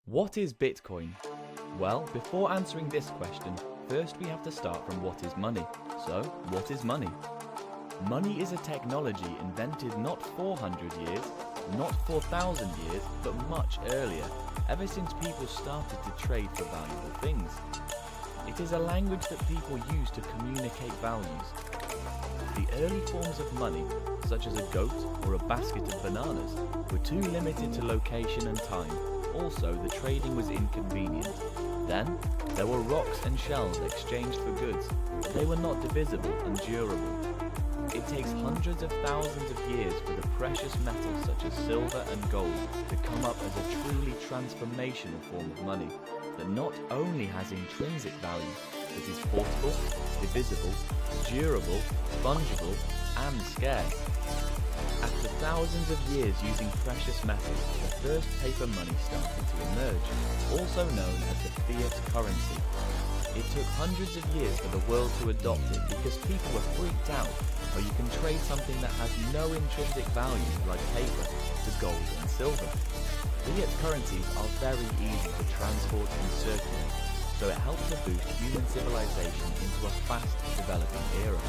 What is Bitcoin? Well, before answering this question, first we have to start from what is money. So, what is money? Money is a technology invented not 400 years, not 4,000 years, but much earlier, ever since people started to trade for valuable things. It is a language that people use to communicate values. The early forms of money, such as a goat or a basket of bananas, were too limited to location and time. Also, the trading was inconvenient. Then, there were rocks and shells exchanged for goods, but they were not divisible and durable. It takes hundreds of thousands of years for the precious metals such as silver and gold to come up as a truly transformational form of money that not only has intrinsic value, but is portable, divisible, durable, fungible, and scarce. After thousands of years using precious metals, the first paper money started to emerge, also known as the fiat currency. It took hundreds of years for the world to adopt it because people were freaked out how you can trade something that has no intrinsic value like paper to gold and silver. Fiat currencies are very easy to transport and circulate, so it helped to boost human civilization into a fast developing era.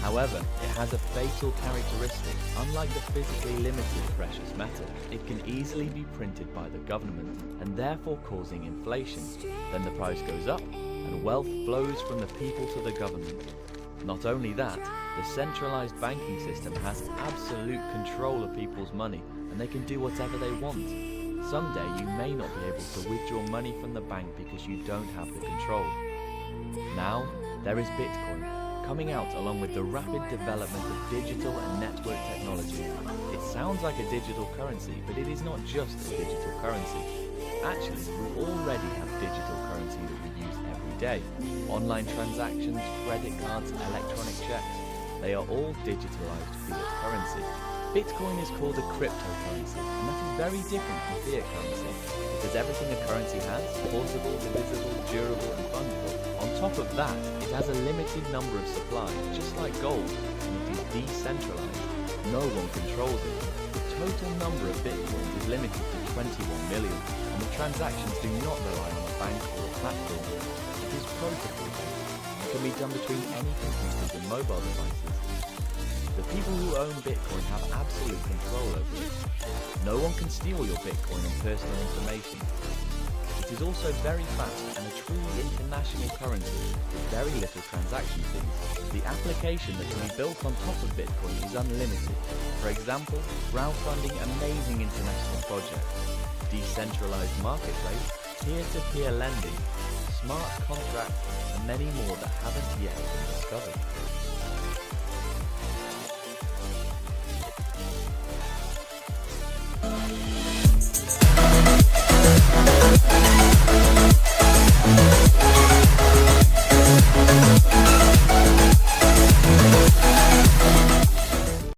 However, it has a fatal characteristic. Unlike the physically limited precious metal, it can easily be printed by the government and therefore causing inflation. Then the price goes up and wealth flows from the people to the government. Not only that, the centralized banking system has absolute control of people's money and they can do whatever they want. Someday you may not be able to withdraw money from the bank because you don't have the control. Now, there is Bitcoin, coming out along with the rapid development of digital and network technology. It sounds like a digital currency, but it is not just a digital currency. Actually, we already have digital currency that we use every day. Online transactions, credit cards, electronic checks, they are all digitalized fiat currency. Bitcoin is called a cryptocurrency, and that is very different from fiat currency, because everything a currency has, portable, divisible, durable, and fungible. On top of that, it has a limited number of supply, just like gold, and it is decentralized. No one controls it. The total number of bitcoins is limited to 21 million, and the transactions do not rely on a bank or a platform. It is protocol-based, and can be done between any computers and mobile devices. The people who own Bitcoin have absolute control over it. No one can steal your Bitcoin and personal information. It is also very fast and a truly international currency with very little transaction fees. The application that can be built on top of Bitcoin is unlimited. For example, crowdfunding amazing international projects, decentralized marketplace, peer-to-peer lending, smart contracts, and many more that haven't